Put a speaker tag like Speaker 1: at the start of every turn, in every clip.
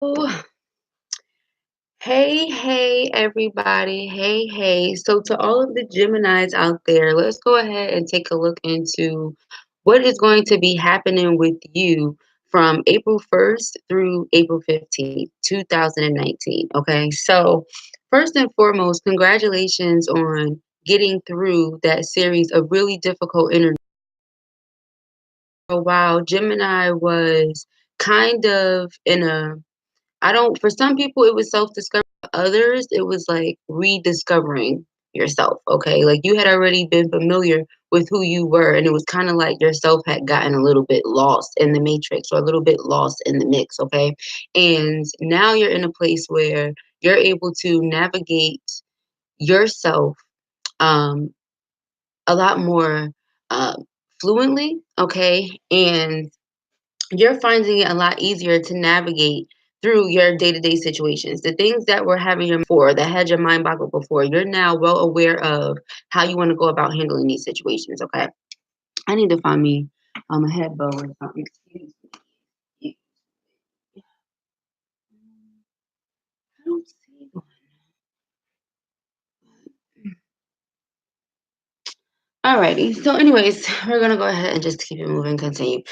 Speaker 1: Oh, hey, everybody. Hey. So, to all of the Geminis out there, let's go ahead and take a look into what is going to be happening with you from April 1st through April 15th, 2019. Okay, so first and foremost, congratulations on getting through that series of really difficult interviews. While Gemini was kind of in a I don't for some people it was self-discovery, for others it was like rediscovering yourself, okay? Like you had already been familiar with who you were and it was kind of like yourself had gotten a little bit lost in the matrix or a little bit lost in the mix, okay? And now you're in a place where you're able to navigate yourself um a lot more uh, fluently, okay? And you're finding it a lot easier to navigate through your day-to-day situations. The things that were having your before, that had your mind boggled before, you're now well aware of how you want to go about handling these situations. Okay. I need to find me a head bow or something. Excuse me. I don't see one. Alrighty. So, anyways, we're gonna go ahead and just keep it moving, continue.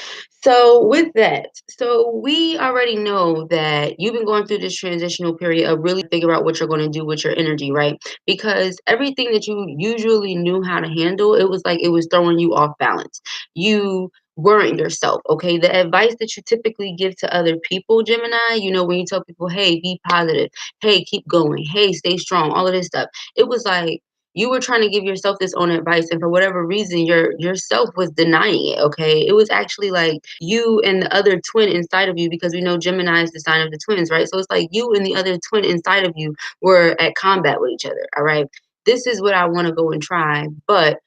Speaker 1: So, with that, so we already know that you've been going through this transitional period of really figure out what you're going to do with your energy, right? Because everything that you usually knew how to handle, it was like it was throwing you off balance. You weren't yourself, okay? The advice that you typically give to other people, Gemini, when you tell people, hey, be positive, hey, keep going, hey, stay strong, all of this stuff, it was like you were trying to give yourself this own advice and for whatever reason yourself was denying it, okay? It was actually like you and the other twin inside of you, because we know Gemini is the sign of the twins, right? So it's like you and the other twin inside of you were at combat with each other, all right? This is what I want to go and try, but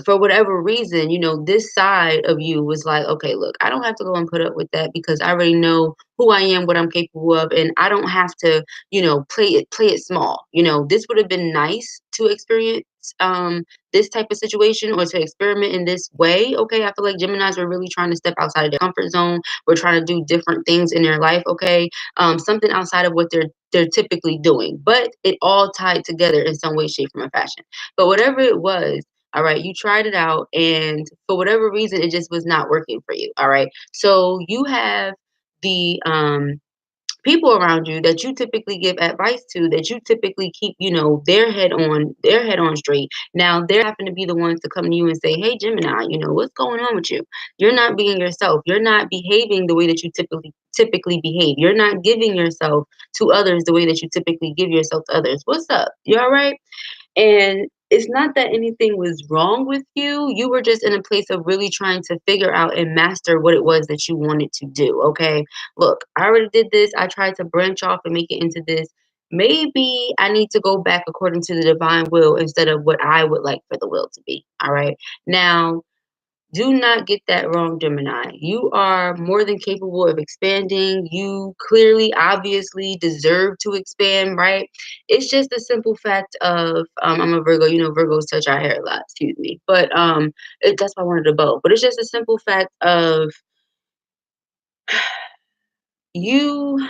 Speaker 1: for whatever reason, this side of you was like, okay, look, I don't have to go and put up with that because I already know who I am, what I'm capable of, and I don't have to, play it small. This would have been nice to experience this type of situation or to experiment in this way. Okay. I feel like Geminis were really trying to step outside of their comfort zone. We're trying to do different things in their life, okay? Something outside of what they're typically doing. But it all tied together in some way, shape, form, or fashion. But whatever it was, all right, you tried it out, and for whatever reason, it just was not working for you. All right, so you have the people around you that you typically give advice to, that you typically keep, their head on straight. Now they happen to be the ones to come to you and say, "Hey, Gemini, what's going on with you? You're not being yourself. You're not behaving the way that you typically behave. You're not giving yourself to others the way that you typically give yourself to others. What's up? You all right?" And it's not that anything was wrong with you. You were just in a place of really trying to figure out and master what it was that you wanted to do. Okay. Look, I already did this. I tried to branch off and make it into this. Maybe I need to go back according to the divine will instead of what I would like for the will to be. All right. Now, do not get that wrong, Gemini. You are more than capable of expanding. You clearly, obviously deserve to expand, right? It's just a simple fact of I'm a Virgo. Virgos touch our hair a lot. Excuse me, but that's why I wanted to bow. But it's just a simple fact of you.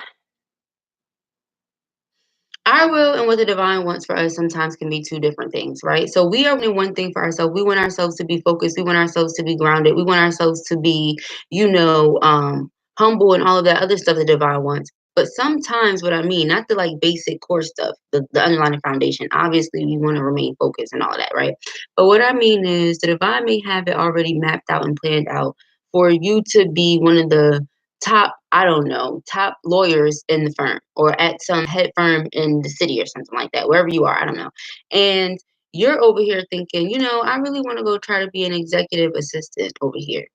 Speaker 1: Our will and what the divine wants for us sometimes can be two different things, right? So we are wanting one thing for ourselves. We want ourselves to be focused. We want ourselves to be grounded. We want ourselves to be, humble and all of that other stuff the divine wants. But sometimes what I mean, not the like basic core stuff, the underlying foundation. Obviously, we want to remain focused and all of that, right? But what I mean is the divine may have it already mapped out and planned out for you to be one of the top, I don't know, top lawyers in the firm or at some head firm in the city or something like that, wherever you are, I don't know. And you're over here thinking, I really want to go try to be an executive assistant over here.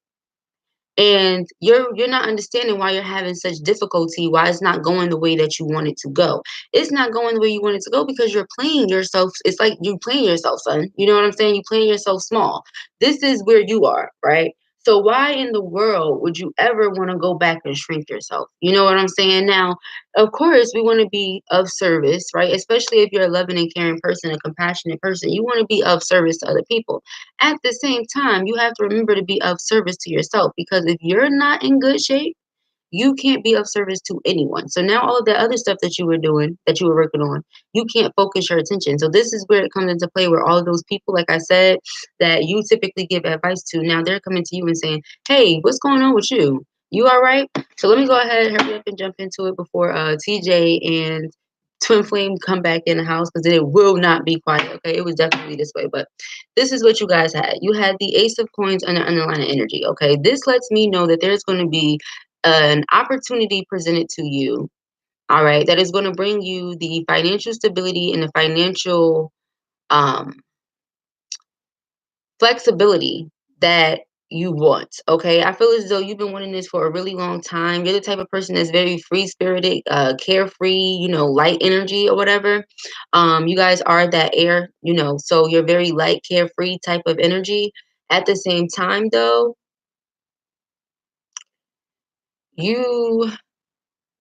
Speaker 1: And you're not understanding why you're having such difficulty, why it's not going the way that you want it to go. It's not going the way you want it to go because you're playing yourself. It's like you're playing yourself, son. You know what I'm saying? You're playing yourself small. This is where you are, right? So why in the world would you ever want to go back and shrink yourself? You know what I'm saying? Now, of course, we want to be of service, right? Especially if you're a loving and caring person, a compassionate person. You want to be of service to other people. At the same time, you have to remember to be of service to yourself, because if you're not in good shape, you can't be of service to anyone. So now all of that other stuff that you were doing, that you were working on, you can't focus your attention. So this is where it comes into play, where all of those people, like I said, that you typically give advice to, now they're coming to you and saying, hey, what's going on with you? You all right? So let me go ahead, hurry up and jump into it before TJ and Twin Flame come back in the house, because it will not be quiet. Okay, it was definitely this way, but this is what you guys had. You had the Ace of Coins and the underlying energy. Okay, this lets me know that there's going to be an opportunity presented to you. All right, that is going to bring you the financial stability and the financial um flexibility that you want. Okay, I feel as though you've been wanting this for a really long time. You're the type of person that's very free spirited, carefree, light energy or whatever. You guys are that air, so you're very light, carefree type of energy. At the same time, though, you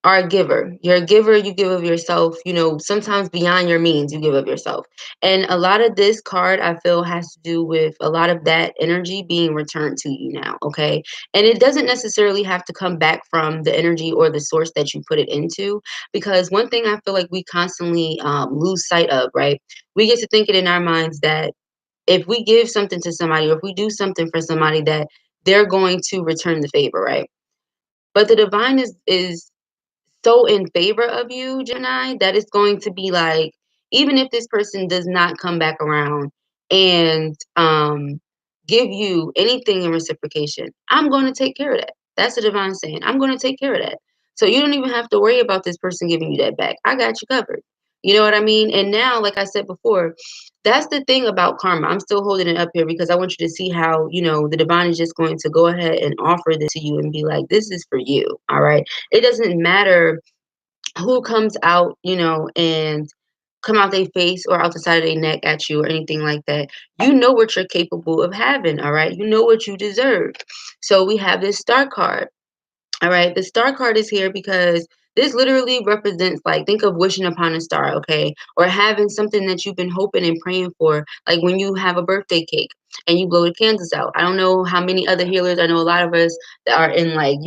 Speaker 1: are a giver. You're a giver, you give of yourself, sometimes beyond your means, you give of yourself. And a lot of this card, I feel, has to do with a lot of that energy being returned to you now, okay? And it doesn't necessarily have to come back from the energy or the source that you put it into, because one thing I feel like we constantly lose sight of, right? We get to thinking in our minds that if we give something to somebody, or if we do something for somebody, that they're going to return the favor, right? But the divine is so in favor of you, Gemini, that it's going to be like, even if this person does not come back around and give you anything in reciprocation, I'm going to take care of that. That's the divine saying. I'm going to take care of that. So you don't even have to worry about this person giving you that back. I got you covered. You know what I mean? And now, like I said before, that's the thing about karma. I'm still holding it up here because I want you to see how, the divine is just going to go ahead and offer this to you and be like, this is for you. All right. It doesn't matter who comes out, and come out their face or out the side of their neck at you or anything like that. You know what you're capable of having, all right? You know what you deserve. So we have this star card. All right, the star card is here because this literally represents, like, think of wishing upon a star, okay? Or having something that you've been hoping and praying for, like when you have a birthday cake and you blow the candles out. I don't know how many other healers, I know a lot of us that are in, like,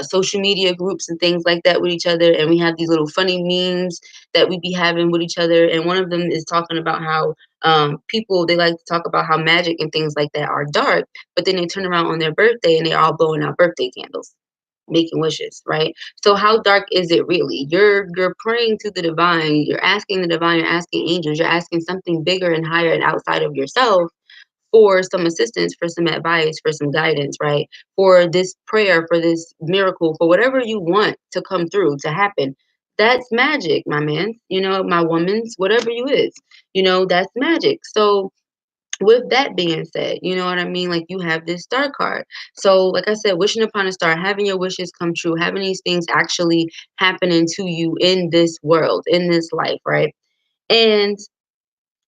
Speaker 1: social media groups and things like that with each other, and we have these little funny memes that we be having with each other, and one of them is talking about how people, they like to talk about how magic and things like that are dark, but then they turn around on their birthday and they're all blowing out birthday candles, making wishes, right? So how dark is it really? You're praying to the divine, you're asking the divine, you're asking angels, you're asking something bigger and higher and outside of yourself for some assistance, for some advice, for some guidance, right? For this prayer, for this miracle, for whatever you want to come through, to happen. That's magic, my man. My woman's, whatever you is, that's magic. So with that being said, you know what I mean? Like, you have this star card. So, like I said, wishing upon a star, having your wishes come true, having these things actually happening to you in this world, in this life, right? And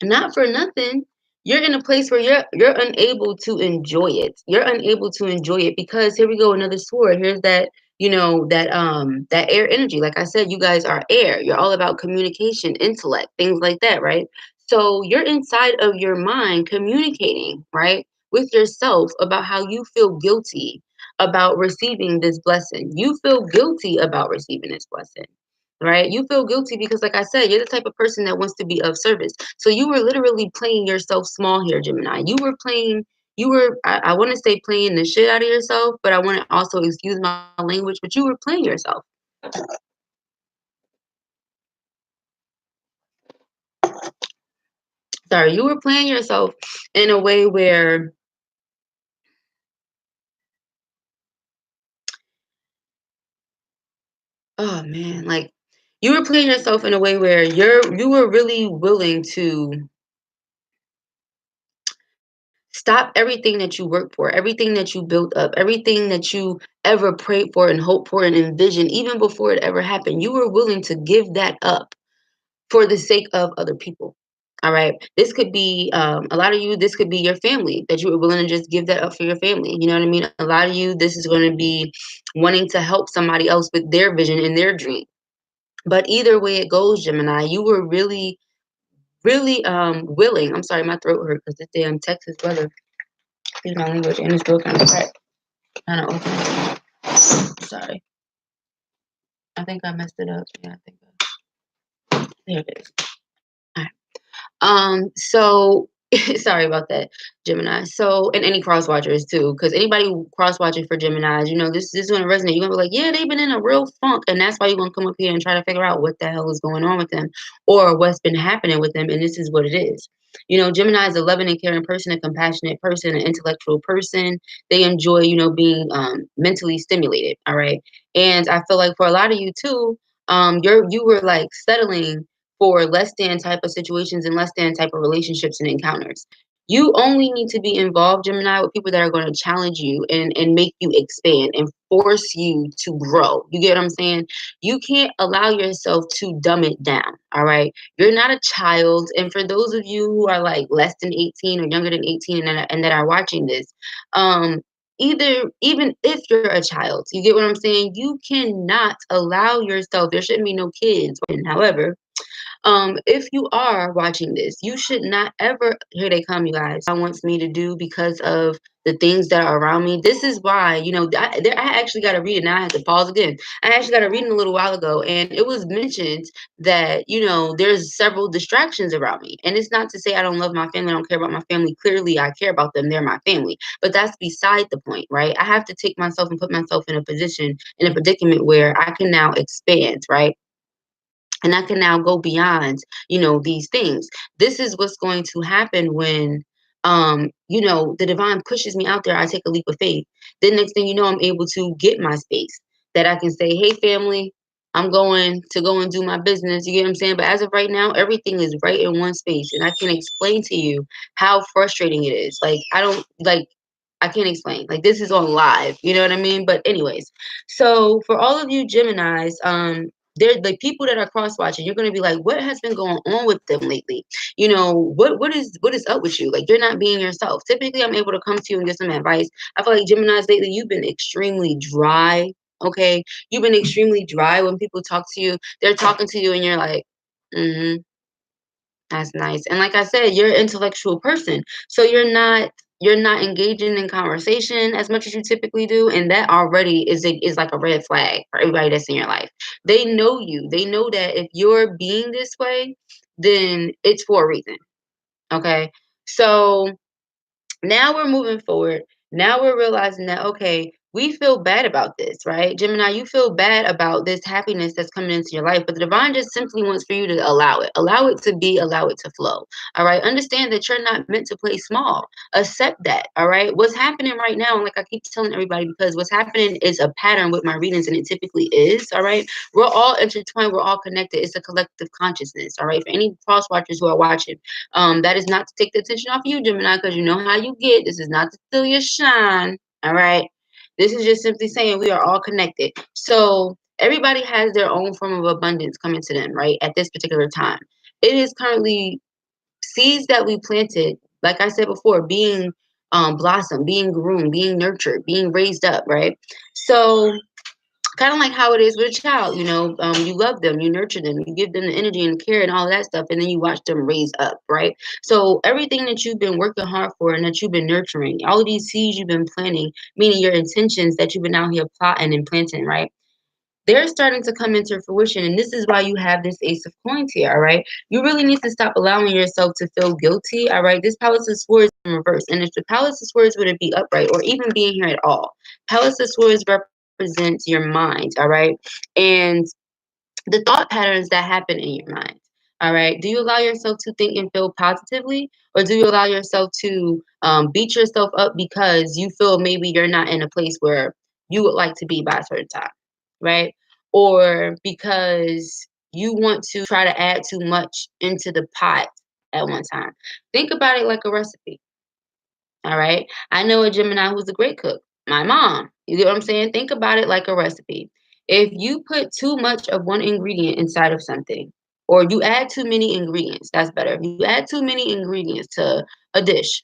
Speaker 1: not for nothing, you're in a place where you're unable to enjoy it. You're unable to enjoy it because here we go, another sword. Here's that, that air energy. Like I said, you guys are air. You're all about communication, intellect, things like that, right? So you're inside of your mind communicating, right, with yourself about how you feel guilty about receiving this blessing. You feel guilty about receiving this blessing, right? You feel guilty because, like I said, you're the type of person that wants to be of service. So you were literally playing yourself small here, Gemini. I want to say playing the shit out of yourself, but I want to also excuse my language, but you were playing yourself. Sorry, you were playing yourself in a way where, oh man, like, you were playing yourself in a way where you were really willing to stop everything that you worked for, everything that you built up, everything that you ever prayed for and hoped for and envisioned, even before it ever happened. You were willing to give that up for the sake of other people. All right. This could be a lot of you, this could be your family, that you were willing to just give that up for your family. You know what I mean? A lot of you, this is going to be wanting to help somebody else with their vision and their dream. But either way it goes, Gemini, you were really, really willing. I'm sorry, my throat hurt because this damn Texas weather, excuse my language, and it's real kind of crack. Kind of open. Sorry. I think I messed it up. Yeah, I think there it is. So sorry about that, Gemini. So, and any cross watchers too, because anybody cross watching for Geminis, this is gonna resonate. You're gonna be like, yeah, they've been in a real funk, and that's why you're gonna come up here and try to figure out what the hell is going on with them, or what's been happening with them, and this is what it is. Gemini is a loving and caring person, a compassionate person, an intellectual person. They enjoy, being mentally stimulated. All right, and I feel like for a lot of you too, you were like settling for less than type of situations and less than type of relationships and encounters. You only need to be involved, Gemini, with people that are going to challenge you and make you expand and force you to grow. You get what I'm saying? You can't allow yourself to dumb it down. All right. You're not a child. And for those of you who are like less than 18 or younger than 18 and that are watching this, even if you're a child, you get what I'm saying? You cannot allow yourself, there shouldn't be no kids. However, if you are watching this, you should not ever, here they come, you guys, I wants me to do because of the things that are around me. This is why, I actually got to read it. Now I have to pause again. I actually got to read it a little while ago, and it was mentioned that, there's several distractions around me. And it's not to say I don't love my family, I don't care about my family. Clearly, I care about them. They're my family. But that's beside the point, right? I have to take myself and put myself in a position, in a predicament where I can now expand, right? And I can now go beyond, these things. This is what's going to happen when, the divine pushes me out there. I take a leap of faith. Then next thing you know, I'm able to get my space that I can say, hey, family, I'm going to go and do my business. You get what I'm saying? But as of right now, everything is right in one space. And I can explain to you how frustrating it is. Like, I can't explain. Like, this is on live. You know what I mean? But anyways, so for all of you Geminis, they're the people that are cross watching. You're going to be like, what has been going on with them lately? What is up with you? Like, you're not being yourself. Typically, I'm able to come to you and get some advice. I feel like Geminis lately, you've been extremely dry. Okay, you've been extremely dry when people talk to you. They're talking to you, and you're like, mm-hmm. That's nice. And like I said, you're an intellectual person. So you're not engaging in conversation as much as you typically do. And that already is like a red flag for everybody that's in your life. They know you. They know that if you're being this way, then it's for a reason. Okay. So now we're moving forward. Now we're realizing that, okay, we feel bad about this, right? Gemini, you feel bad about this happiness that's coming into your life, but the divine just simply wants for you to allow it. Allow it to be, allow it to flow. All right. Understand that you're not meant to play small. Accept that. All right. What's happening right now, and like I keep telling everybody, because what's happening is a pattern with my readings, and it typically is. All right. We're all intertwined, we're all connected. It's a collective consciousness. All right. For any cross watchers who are watching, that is not to take the attention off of you, Gemini, because you know how you get. This is not to steal your shine. All right. This is just simply saying we are all connected. So everybody has their own form of abundance coming to them, right? At this particular time. It is currently seeds that we planted, like I said before, being blossomed, being groomed, being nurtured, being raised up, right? So kind of like how it is with a child, you love them, you nurture them, you give them the energy and care and all that stuff, and then you watch them raise up, right? So everything that you've been working hard for and that you've been nurturing, all of these seeds you've been planting, meaning your intentions that you've been out here plotting and planting, right? They're starting to come into fruition. And this is why you have this Ace of Coins here, all right? You really need to stop allowing yourself to feel guilty, all right? This Palace of Swords in reverse. And if the Palace of Swords were to be upright or even being here at all, Palace of Swords represents your mind, all right? And the thought patterns that happen in your mind. All right. Do you allow yourself to think and feel positively, or do you allow yourself to beat yourself up because you feel maybe you're not in a place where you would like to be by a certain time, right? Or because you want to try to add too much into the pot at one time. Think about it like a recipe. All right. I know a Gemini who's a great cook. My mom. You get what I'm saying? Think about it like a recipe. If you put too much of one ingredient inside of something, or you add too many ingredients, that's better. If you add too many ingredients to a dish,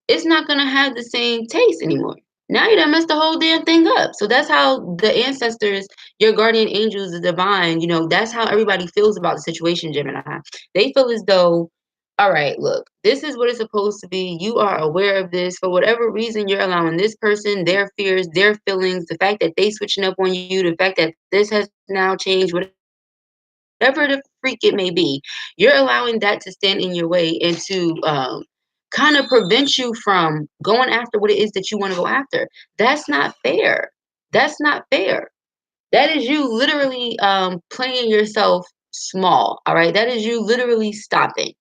Speaker 1: it's not going to have the same taste anymore. Now you done messed the whole damn thing up. So that's how the ancestors, your guardian angels, the divine, that's how everybody feels about the situation, Gemini. They feel as though All right, look, this is what it's supposed to be. You are aware of this. For whatever reason, you're allowing this person, their fears, their feelings, the fact that they switching up on you, the fact that this has now changed, whatever the freak it may be, you're allowing that to stand in your way and to kind of prevent you from going after what it is that you want to go after. That's not fair. That's not fair. That is you literally playing yourself small. All right. That is you literally stopping.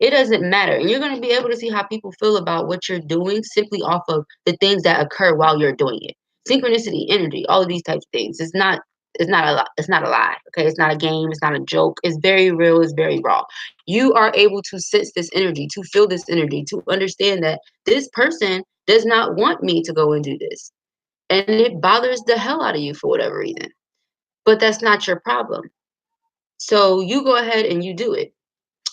Speaker 1: It doesn't matter. And you're going to be able to see how people feel about what you're doing simply off of the things that occur while you're doing it. Synchronicity, energy, all of these types of things. It's not a lie. Okay. It's not a game. It's not a joke. It's very real. It's very raw. You are able to sense this energy, to feel this energy, to understand that this person does not want me to go and do this. And it bothers the hell out of you for whatever reason. But that's not your problem. So you go ahead and you do it.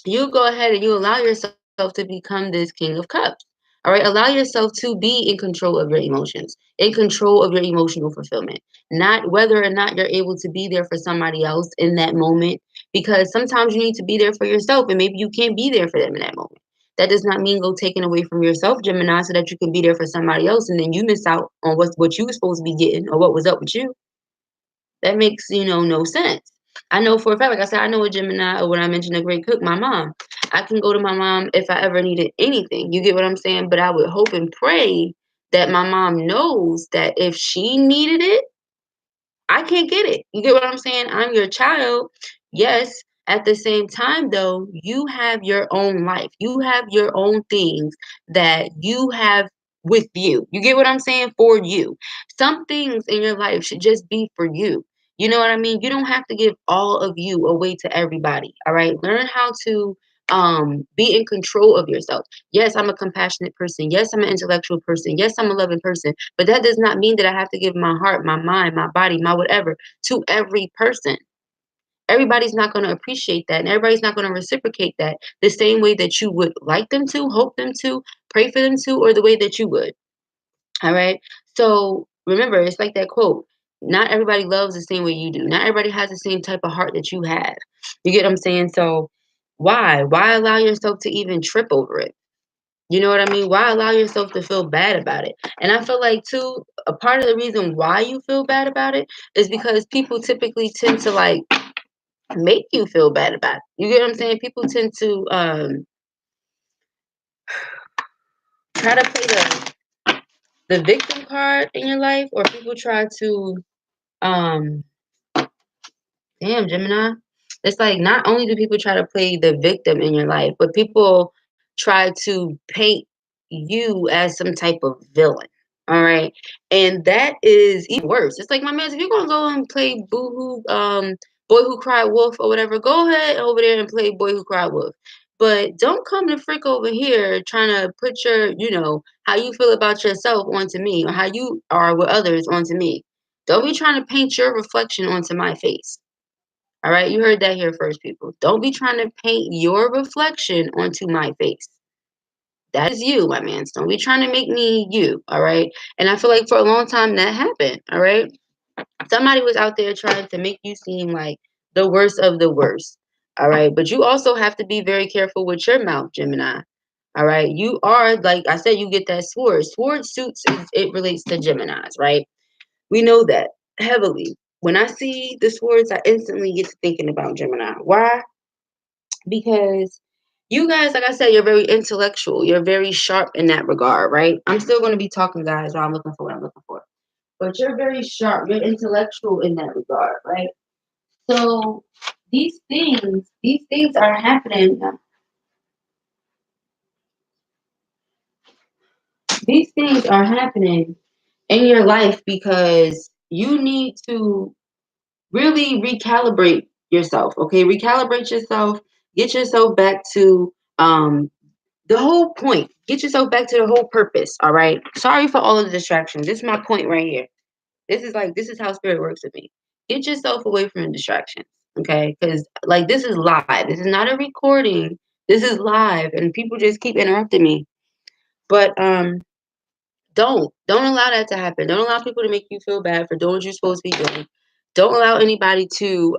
Speaker 1: You go ahead and you allow yourself to become this king of cups. All right. Allow yourself to be in control of your emotions, in control of your emotional fulfillment, not whether or not you're able to be there for somebody else in that moment, because sometimes you need to be there for yourself and maybe you can't be there for them in that moment. That does not mean go taking away from yourself, Gemini, so that you can be there for somebody else and then you miss out on what you were supposed to be getting or what was up with you. That makes, no sense. I know for a fact, like I said, I know a Gemini, or when I mentioned a great cook, my mom. I can go to my mom if I ever needed anything. You get what I'm saying? But I would hope and pray that my mom knows that if she needed it, I can't get it. You get what I'm saying? I'm your child. Yes. At the same time, though, you have your own life. You have your own things that you have with you. You get what I'm saying? For you. Some things in your life should just be for you. You know what I mean? You don't have to give all of you away to everybody. All right. Learn how to be in control of yourself. Yes, I'm a compassionate person. Yes, I'm an intellectual person. Yes, I'm a loving person. But that does not mean that I have to give my heart, my mind, my body, my whatever to every person. Everybody's not going to appreciate that. And everybody's not going to reciprocate that the same way that you would like them to, hope them to, pray for them to, or the way that you would. All right. So remember, it's like that quote. Not everybody loves the same way you do. Not everybody has the same type of heart that you have. You get what I'm saying? So why? Why allow yourself to even trip over it? You know what I mean? Why allow yourself to feel bad about it? And I feel like too, a part of the reason why you feel bad about it is because people typically tend to like make you feel bad about it. You get what I'm saying? People tend to try to play the victim card in your life, or people try to um damn, Gemini. It's like not only do people try to play the victim in your life, but people try to paint you as some type of villain. All right. And that is even worse. It's like, my man, if you're gonna go and play boohoo, boy who cried wolf or whatever, go ahead over there and play boy who cried wolf. But don't come to frick over here trying to put your, how you feel about yourself onto me, or how you are with others onto me. Don't be trying to paint your reflection onto my face. All right, you heard that here first, people. Don't be trying to paint your reflection onto my face. That is you, my man. Don't be trying to make me you. All right. And I feel like for a long time that happened. All right. Somebody was out there trying to make you seem like the worst of the worst. All right. But you also have to be very careful with your mouth, Gemini. All right. You are, like I said, you get that sword. Sword suits, it relates to Geminis, right? We know that heavily. When I see the swords, I instantly get to thinking about Gemini. Why? Because you guys, like I said, you're very intellectual. You're very sharp in that regard, right? I'm still going to be talking, guys, while I'm looking for what I'm looking for. But you're very sharp. You're intellectual in that regard, right? So these things are happening. These things are happening in your life because you need to really recalibrate yourself. Okay, recalibrate yourself. Get yourself back to the whole point. Get yourself back to the whole purpose. All right. Sorry for all of the distractions. This is my point right here. This is how spirit works with me. Get yourself away from the distractions. Okay. Because like this is live. This is not a recording. This is live. And people just keep interrupting me. But don't allow that to happen. Don't allow people to make you feel bad for doing what you're supposed to be doing. Don't allow anybody to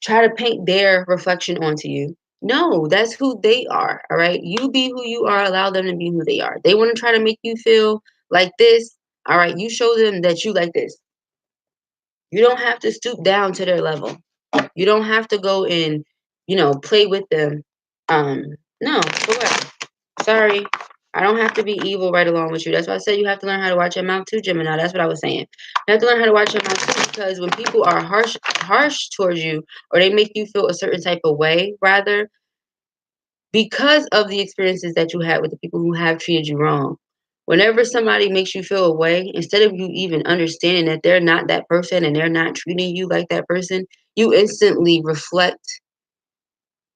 Speaker 1: try to paint their reflection onto you. No, that's who they are. All right. You be who you are. Allow them to be who they are. They want to try to make you feel like this. All right. You show them that you like this. You don't have to stoop down to their level. You don't have to go and, play with them. Um, no, for what? Sorry. I don't have to be evil right along with you. That's why I said you have to learn how to watch your mouth too, Gemini. That's what I was saying. You have to learn how to watch your mouth too, because when people are harsh towards you, or they make you feel a certain type of way, rather, because of the experiences that you had with the people who have treated you wrong. Whenever somebody makes you feel a way, instead of you even understanding that they're not that person and they're not treating you like that person, you instantly reflect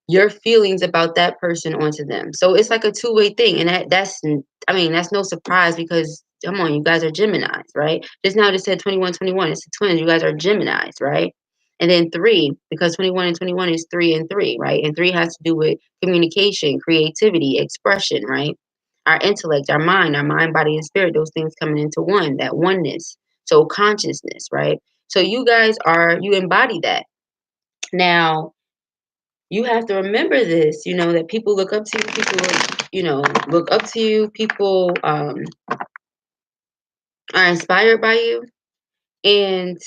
Speaker 1: your feelings about that person onto them. So it's like a two-way thing. And that's no surprise, because come on, you guys are Geminis, right? Just now, just said 21, 21. It's the twins. You guys are Geminis, right? And then three, because 21 and 21 is three and three, right? And three has to do with communication, creativity, expression, right? Our intellect, our mind, body, and spirit, those things coming into one, that oneness. So consciousness, right? So you embody that. Now, you have to remember this, that people look up to you, look up to you, people are inspired by you, and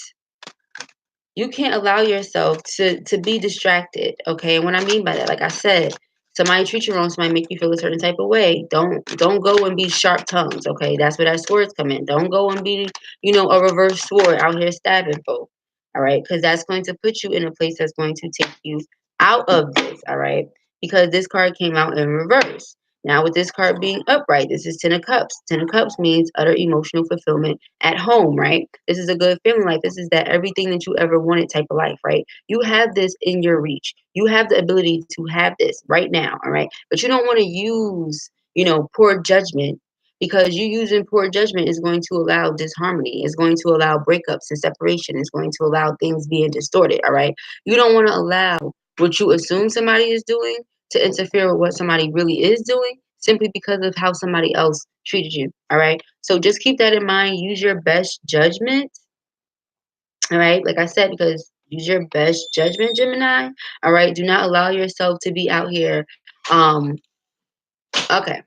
Speaker 1: you can't allow yourself to be distracted, okay? And what I mean by that, like I said, somebody treat you wrong, somebody make you feel a certain type of way. Don't go and be sharp tongues, okay? That's where that swords come in. Don't go and be, a reverse sword out here stabbing folk, all right? Because that's going to put you in a place that's going to take you out of this, all right? Because this card came out in reverse. Now, with this card being upright, this is Ten of Cups. Ten of Cups means utter emotional fulfillment at home, right? This is a good feeling life. This is that everything that you ever wanted type of life, right? You have this in your reach. You have the ability to have this right now, all right? But you don't want to use, poor judgment, because you using poor judgment is going to allow disharmony, is going to allow breakups and separation, is going to allow things being distorted, all right? You don't want to allow what you assume somebody is doing to interfere with what somebody really is doing, simply because of how somebody else treated you. All right. So just keep that in mind. Use your best judgment. All right. Like I said, because use your best judgment, Gemini. All right. Do not allow yourself to be out here. Um, okay.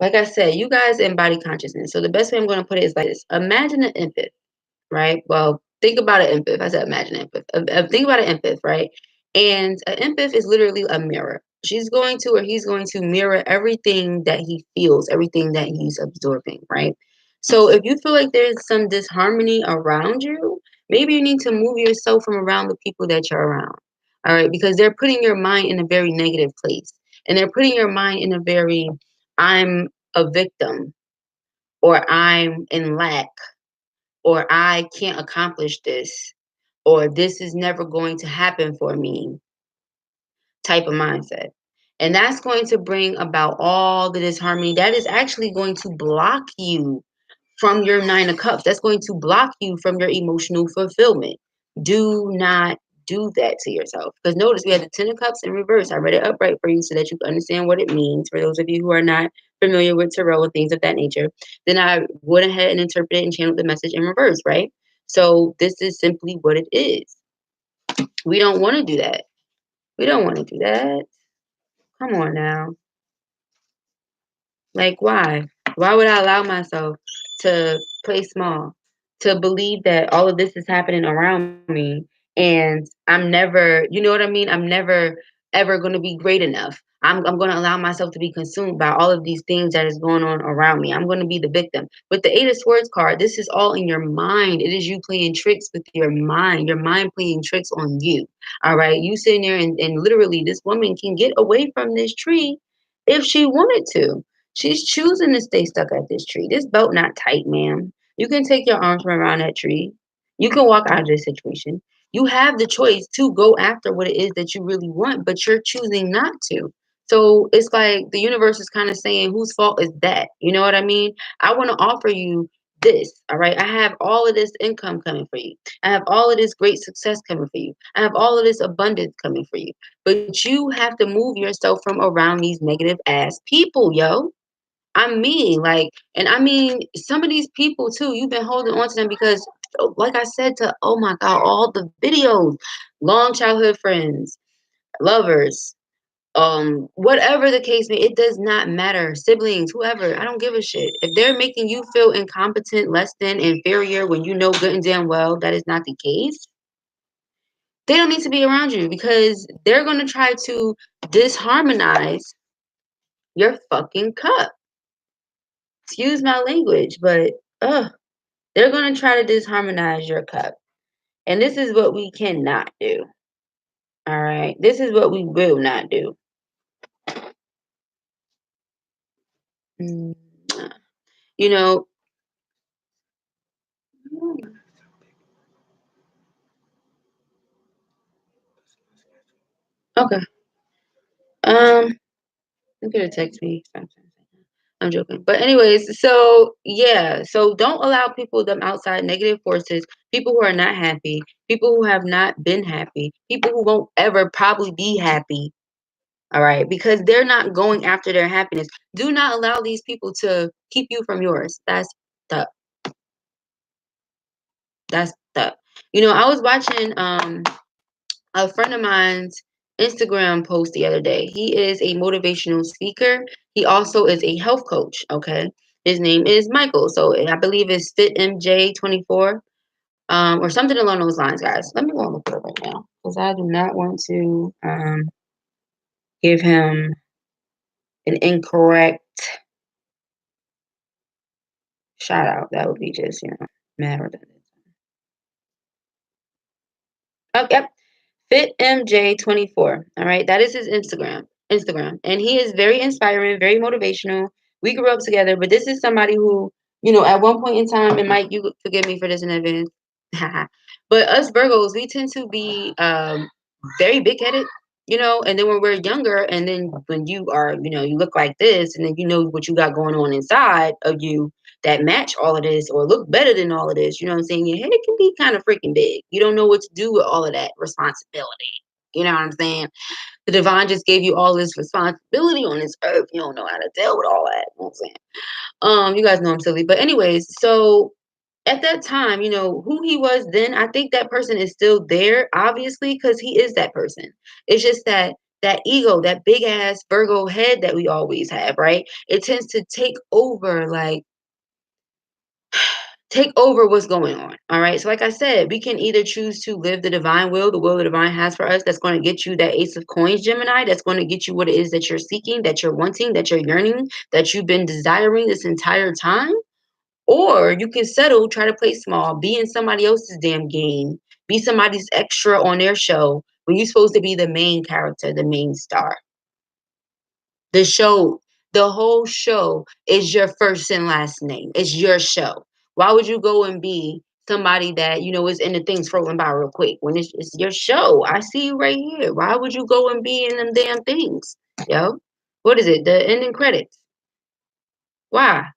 Speaker 1: Like I said, you guys embody consciousness. So the best way I'm going to put it is like this. Imagine an empath, right? Well, think about an empath. I said imagine an empath. Think about an empath, right? And an empath is literally a mirror. She's going to, or he's going to mirror everything that he feels, everything that he's absorbing, right? So if you feel like there's some disharmony around you, maybe you need to move yourself from around the people that you're around. All right, because they're putting your mind in a very negative place. And they're putting your mind in a very, I'm a victim, or I'm in lack, or I can't accomplish this, or this is never going to happen for me type of mindset. And that's going to bring about all the disharmony. That is actually going to block you from your Nine of Cups. That's going to block you from your emotional fulfillment. Do not do that to yourself. Because notice we had the Ten of Cups in reverse. I read it upright for you so that you can understand what it means. For those of you who are not familiar with tarot and things of that nature, then I went ahead and interpreted and channeled the message in reverse, right? So this is simply what it is. We don't want to do that. We don't want to do that. Come on now. Like, why? Why would I allow myself to play small, to believe that all of this is happening around me and I'm never, you know what I mean? I'm never ever going to be great enough. I'm going to allow myself to be consumed by all of these things that is going on around me. I'm going to be the victim. With the Eight of Swords card, this is all in your mind. It is you playing tricks with your mind playing tricks on you. All right. You sitting there and literally this woman can get away from this tree if she wanted to. She's choosing to stay stuck at this tree. This belt not tight, ma'am. You can take your arms from around that tree. You can walk out of this situation. You have the choice to go after what it is that you really want, but you're choosing not to. So it's like the universe is kind of saying, whose fault is that? You know what I mean? I want to offer you this. All right. I have all of this income coming for you. I have all of this great success coming for you. I have all of this abundance coming for you. But you have to move yourself from around these negative ass people, yo. And I mean, some of these people too, you've been holding on to them because, like I said, oh my God, all the videos, long childhood friends, lovers, whatever the case may, it does not matter. Siblings, whoever, I don't give a shit. If they're making you feel incompetent, less than, inferior, when you know good and damn well that is not the case, they don't need to be around you because they're gonna try to disharmonize your fucking cup. Excuse my language, but they're gonna try to disharmonize your cup. And this is what we cannot do. All right. This is what we will not do. Mm, You know, okay. Um, you could have texted me. I'm joking. But anyways, so yeah, so don't allow people, them outside negative forces, people who are not happy, people who have not been happy, people who won't ever probably be happy. All right, because they're not going after their happiness. Do not allow these people to keep you from yours. The that's the. I was watching a friend of mine's Instagram post the other day. He is a motivational speaker. He also is a health coach. Okay. His name is Michael. So I believe it's FitMJ24, or something along those lines, guys. Let me go and look it up right now because I do not want to give him an incorrect shout out. That would be just, mad redundant. Oh, yep. FitMJ24. All right. That is his Instagram. And he is very inspiring, very motivational. We grew up together, but this is somebody who, at one point in time, and Mike, you forgive me for this in advance. But us Virgos, we tend to be very big headed, and then when we're younger, and then when you are, you look like this, and then you know what you got going on inside of you that match all of this or look better than all of this, you know what I'm saying? Your head can be kind of freaking big. You don't know what to do with all of that responsibility. You know what I'm saying? The divine just gave you all this responsibility on this earth. You don't know how to deal with all that. You know what I'm saying? You guys know I'm silly. But anyways, so at that time, who he was then, I think that person is still there, obviously, because he is that person. It's just that ego, that big ass Virgo head that we always have, right? It tends to take over what's going on. All right. So, like I said, we can either choose to live the divine will, the will the divine has for us, that's going to get you that ace of coins, Gemini, that's going to get you what it is that you're seeking, that you're wanting, that you're yearning, that you've been desiring this entire time. Or you can settle, try to play small, be in somebody else's damn game, be somebody's extra on their show when you're supposed to be the main character, the main star. The show, the whole show is your first and last name. It's your show. Why would you go and be somebody that, is in the things scrolling by real quick when it's your show? I see you right here. Why would you go and be in them damn things? Yo, what is it? The ending credits. Why?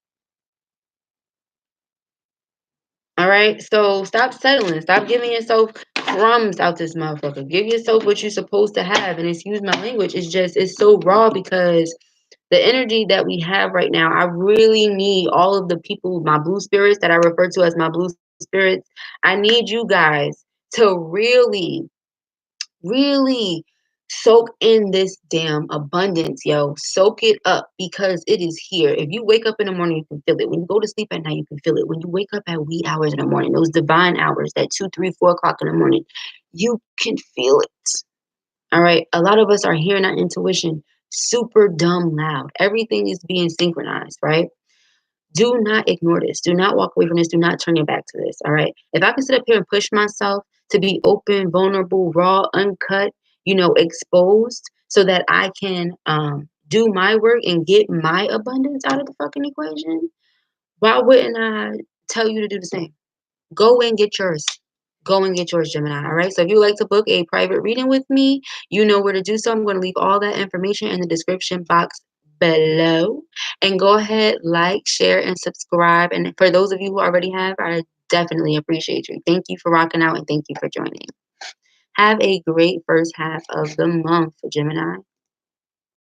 Speaker 1: All right. So stop settling. Stop giving yourself crumbs out this motherfucker. Give yourself what you're supposed to have. And excuse my language. It's so raw because the energy that we have right now, I really need all of the people, my blue spirits that I refer to as my blue spirits. I need you guys to really, really soak in this damn abundance, yo. Soak it up because it is here. If you wake up in the morning, you can feel it. When you go to sleep at night, you can feel it. When you wake up at wee hours in the morning, those divine hours, that 2, 3, 4 o'clock in the morning, you can feel it. All right. A lot of us are hearing our intuition super dumb loud. Everything is being synchronized, right? Do not ignore this. Do not walk away from this. Do not turn your back to this. All right. If I can sit up here and push myself to be open, vulnerable, raw, uncut, exposed so that I can do my work and get my abundance out of the fucking equation, why wouldn't I tell you to do the same? Go and get yours. Go and get yours, Gemini. All right. So if you would like to book a private reading with me, you know where to do so. I'm going to leave all that information in the description box below. And go ahead, like, share, and subscribe. And for those of you who already have, I definitely appreciate you. Thank you for rocking out and thank you for joining. Have a great first half of the month, Gemini.